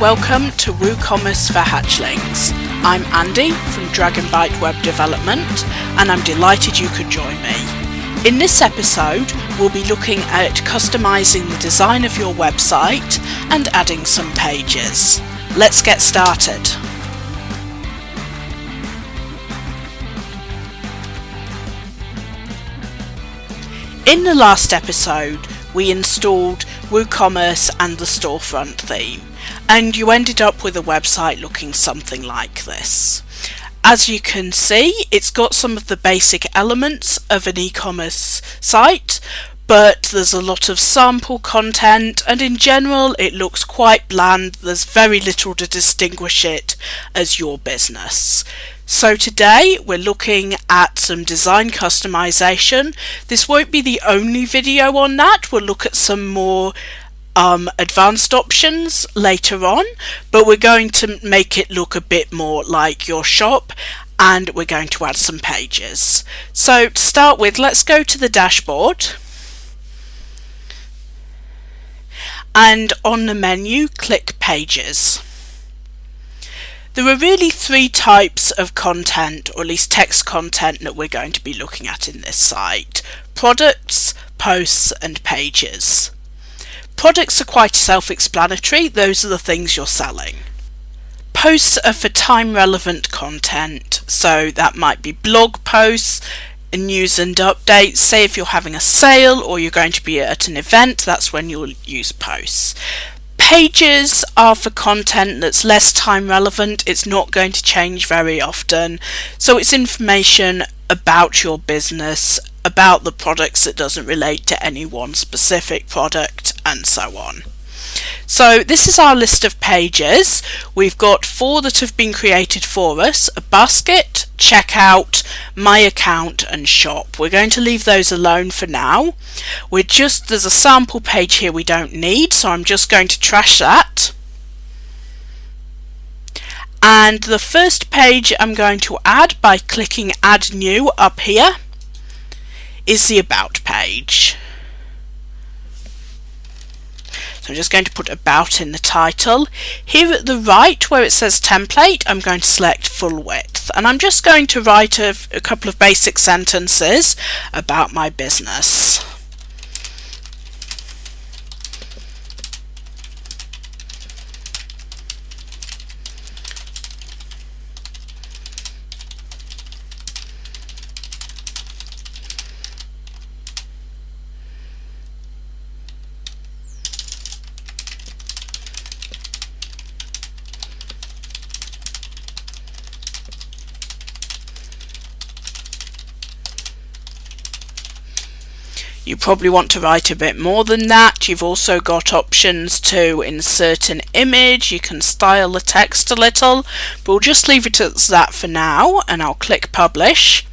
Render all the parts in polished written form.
Welcome to WooCommerce for Hatchlings. I'm Andi from DragonByte Web Development, and I'm delighted you could join me. In this episode, we'll be looking at customizing the design of your website and adding some pages. Let's get started. In the last episode, we installed WooCommerce and the storefront theme, and you ended up with a website looking something like this. As you can see, it's got some of the basic elements of an e-commerce site, but there's a lot of sample content, and in general it looks quite bland. There's very little to distinguish it as your business. So today we're looking at some design customization. This won't be the only video on that. We'll look at some more advanced options later on, but we're going to make it look a bit more like your shop, and we're going to add some pages. So to start with, let's go to the dashboard, and on the menu click Pages. There are really three types of content, or at least text content, that we're going to be looking at in this site: products, posts and pages. Products are quite self-explanatory. Those are the things you're selling. Posts are for time-relevant content, so that might be blog posts, news and updates. Say if you're having a sale or you're going to be at an event, that's when you'll use posts. Pages are for content that's less time relevant. It's not going to change very often, so it's information about your business, about the products. It doesn't relate to any one specific product, and so on. So this is our list of pages. We've got 4 that have been created for us: a basket, checkout, my account and shop. We're going to leave those alone for now. There's a sample page here we don't need, so I'm just going to trash that. And the first page I'm going to add by clicking Add New up here is the About page. So I'm just going to put About in the title. Here at the right where it says Template, I'm going to select Full Width, and I'm just going to write a couple of basic sentences about my business. You probably want to write a bit more than that. You've also got options to insert an image. You can style the text a little, but we'll just leave it as that for now, and I'll click Publish.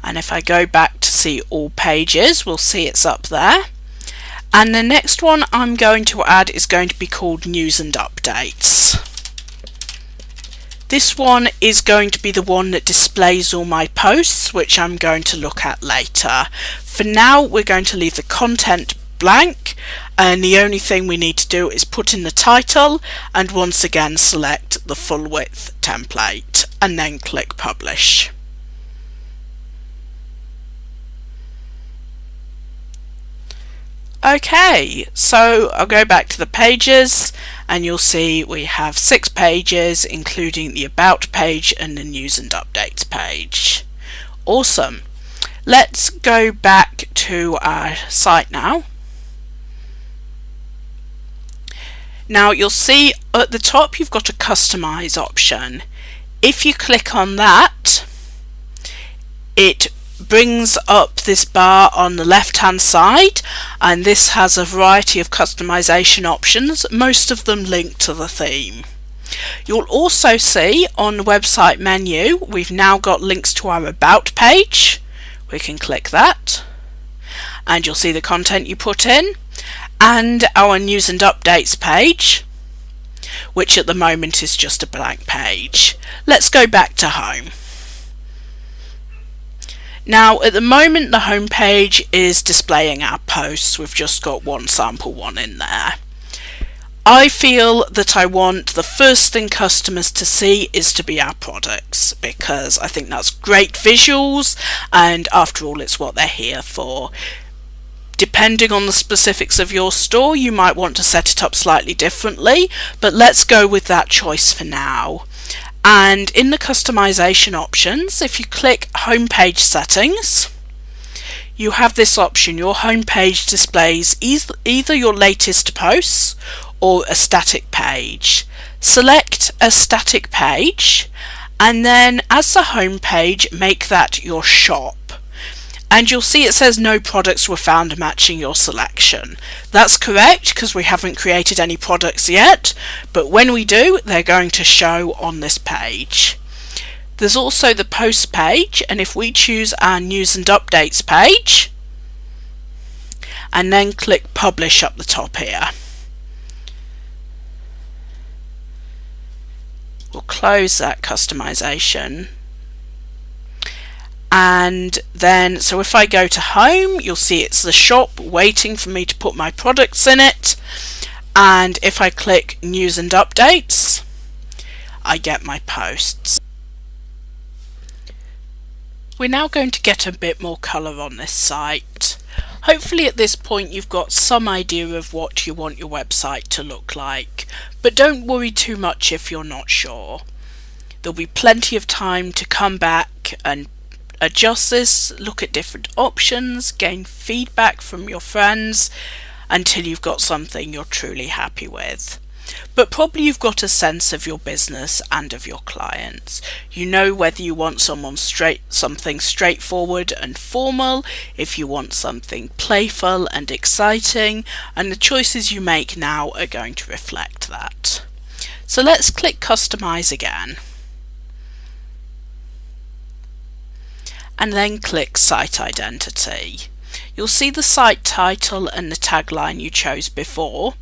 And if I go back to see all pages, we'll see it's up there. And the next one I'm going to add is going to be called News and Updates. This one is going to be the one that displays all my posts, which I'm going to look at later. For now, we're going to leave the content blank, and the only thing we need to do is put in the title and once again select the full width template and then click Publish. Okay, so I'll go back to the pages, and you'll see we have 6 pages, including the About page and the News and Updates page. Awesome. Let's go back to our site now. Now you'll see at the top you've got a Customise option. If you click on that, it brings up this bar on the left hand side, and this has a variety of customization options, most of them linked to the theme. You'll also see on the website menu we've now got links to our About page. We can click that and you'll see the content you put in, and our News and Updates page, which at the moment is just a blank page. Let's go back to home. Now at the moment the home page is displaying our posts. We've just got one sample one in there. I feel that I want the first thing customers to see is to be our products, because I think that's great visuals, and after all it's what they're here for. Depending on the specifics of your store, you might want to set it up slightly differently, but let's go with that choice for now. And in the customization options, if you click homepage settings, you have this option. Your homepage displays either your latest posts or a static page. Select a static page, and then as the home page, make that your shop. And you'll see it says no products were found matching your selection. That's correct because we haven't created any products yet, but when we do, they're going to show on this page. There's also the post page, and if we choose our news and updates page and then click publish up the top here, we'll close that customization. And then, so if I go to home, you'll see it's the shop waiting for me to put my products in it. And if I click news and updates, I get my posts. We're now going to get a bit more colour on this site. Hopefully at this point you've got some idea of what you want your website to look like, but don't worry too much if you're not sure. There'll be plenty of time to come back and adjust this, look at different options, gain feedback from your friends until you've got something you're truly happy with. But probably you've got a sense of your business and of your clients. You know whether you want something straightforward and formal, if you want something playful and exciting, and the choices you make now are going to reflect that. So let's click customize again. And then click Site Identity. You'll see the site title and the tagline you chose before,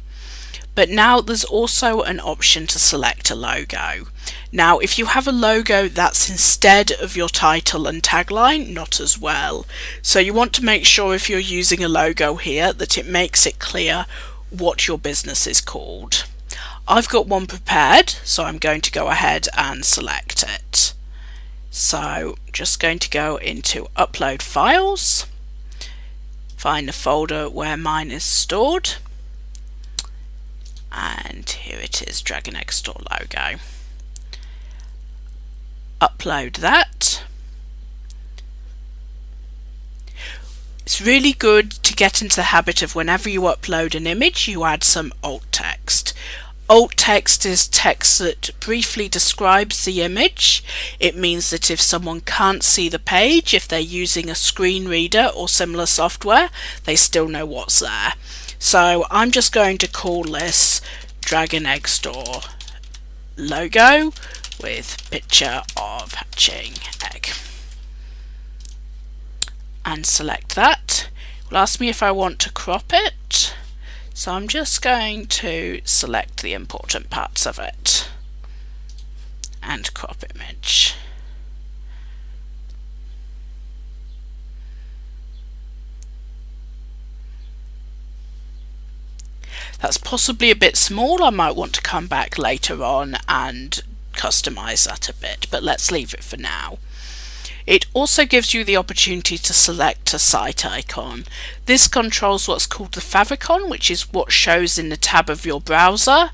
but now there's also an option to select a logo. Now if you have a logo that's instead of your title and tagline, not as well. So you want to make sure if you're using a logo here that it makes it clear what your business is called. I've got one prepared, so I'm going to go ahead and select it. So just going to go into upload files, find the folder where mine is stored, and here it is, Dragon Egg Store logo. Upload that. It's really good to get into the habit of whenever you upload an image you add some alt text. Alt text is text that briefly describes the image. It means that if someone can't see the page, if they're using a screen reader or similar software, they still know what's there. So I'm just going to call this Dragon Egg Store logo with picture of hatching egg. And select that. It will ask me if I want to crop it. So I'm just going to select the important parts of it and crop image. That's possibly a bit small. I might want to come back later on and customize that a bit, but let's leave it for now. It also gives you the opportunity to select a site icon. This controls what's called the favicon, which is what shows in the tab of your browser.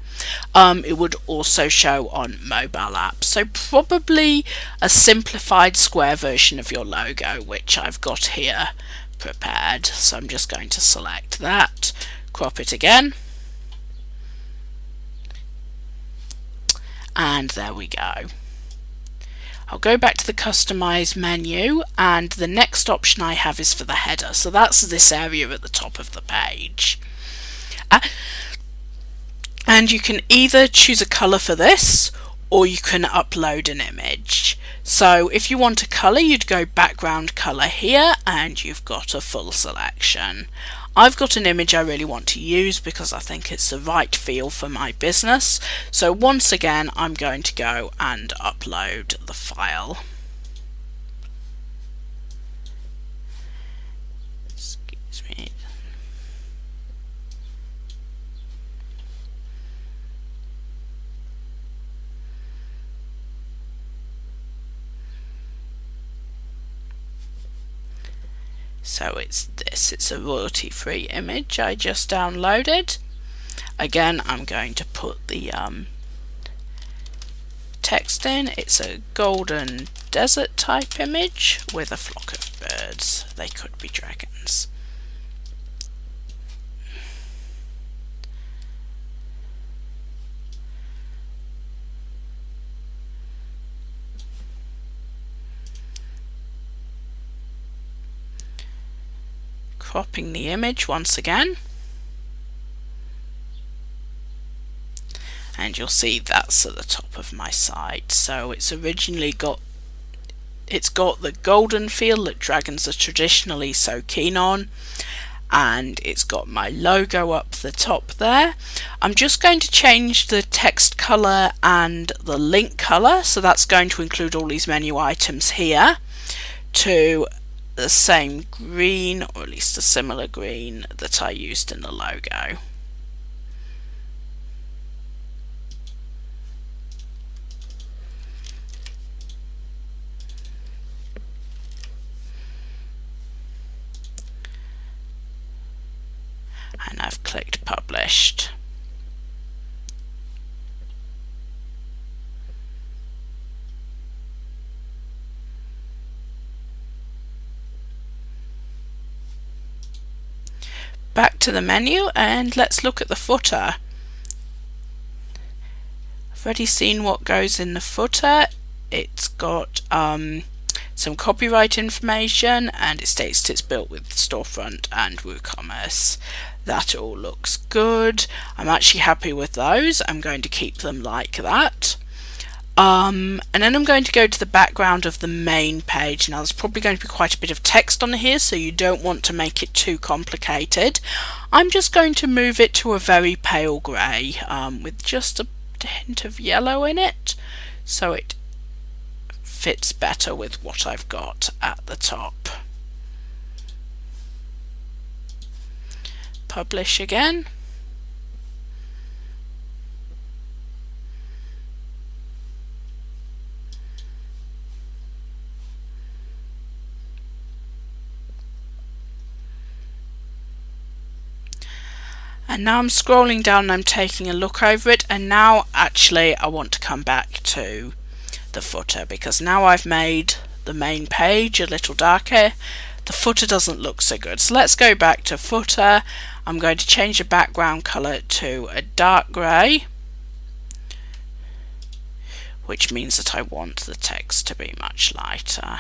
It would also show on mobile apps. So probably a simplified square version of your logo, which I've got here prepared. So I'm just going to select that, crop it again. And there we go. I'll go back to the customize menu, and the next option I have is for the header. So that's this area at the top of the page. And you can either choose a colour for this, or you can upload an image. So if you want a colour, you'd go background colour here, and you've got a full selection. I've got an image I really want to use because I think it's the right feel for my business. So once again, I'm going to go and upload the file. So it's this, it's a royalty-free image I just downloaded. Again, I'm going to put the text in. It's a golden desert type image with a flock of birds. They could be dragons. Cropping the image once again, and you'll see that's at the top of my site. So it's originally got the golden feel that dragons are traditionally so keen on, and it's got my logo up the top there. I'm just going to change the text color and the link color, so that's going to include all these menu items here, to the same green, or at least a similar green that I used in the logo. And I've clicked published. Back to the menu, and let's look at the footer. I've already seen what goes in the footer. It's got some copyright information, and it states it's built with Storefront and WooCommerce. That all looks good. I'm actually happy with those. I'm going to keep them like that. And then I'm going to go to the background of the main page. Now there's probably going to be quite a bit of text on here, so you don't want to make it too complicated. I'm just going to move it to a very pale grey with just a hint of yellow in it, so it fits better with what I've got at the top. Publish again. And now I'm scrolling down and I'm taking a look over it, and now actually I want to come back to the footer, because now I've made the main page a little darker. The footer doesn't look so good. So let's go back to footer. I'm going to change the background colour to a dark grey, which means that I want the text to be much lighter.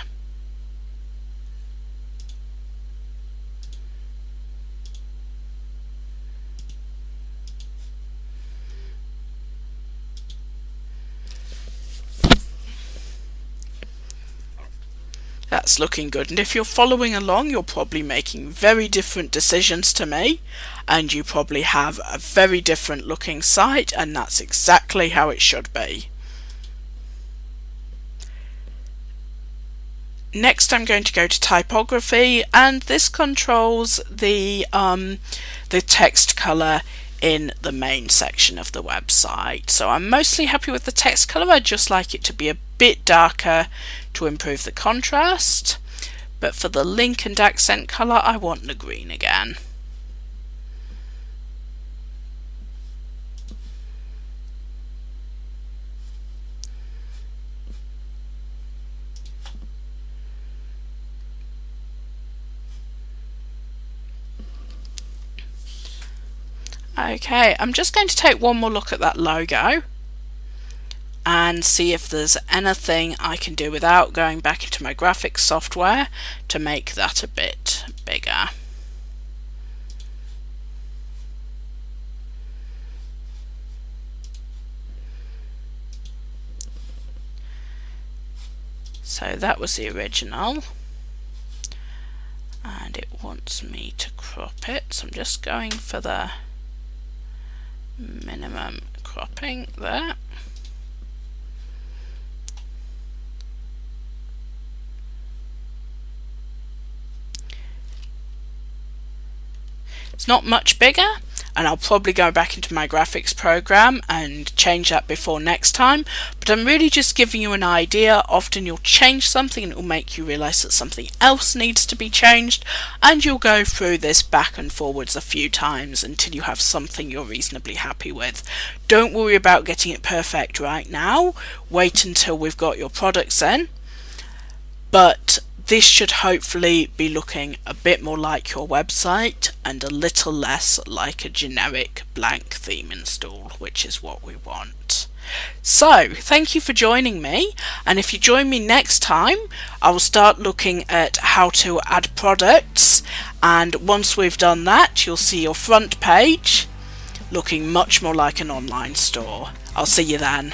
That's looking good, and if you're following along, you're probably making very different decisions to me, and you probably have a very different looking site, and that's exactly how it should be. Next I'm going to go to typography, and this controls the text color in the main section of the website. So I'm mostly happy with the text color. I'd just like it to be a bit darker to improve the contrast, but for the link and accent color I want the green again. Okay, I'm just going to take one more look at that logo and see if there's anything I can do without going back into my graphics software to make that a bit bigger. So that was the original, and it wants me to crop it, so I'm just going for the minimum cropping there. It's not much bigger. and I'll probably go back into my graphics program and change that before next time, but I'm really just giving you an idea. Often you'll change something and it will make you realize that something else needs to be changed, and you'll go through this back and forwards a few times until you have something you're reasonably happy with. Don't worry about getting it perfect right now, wait until we've got your products in, but this should hopefully be looking a bit more like your website and a little less like a generic blank theme install, which is what we want. So thank you for joining me, and if you join me next time, I will start looking at how to add products, and once we've done that, you'll see your front page looking much more like an online store. I'll see you then.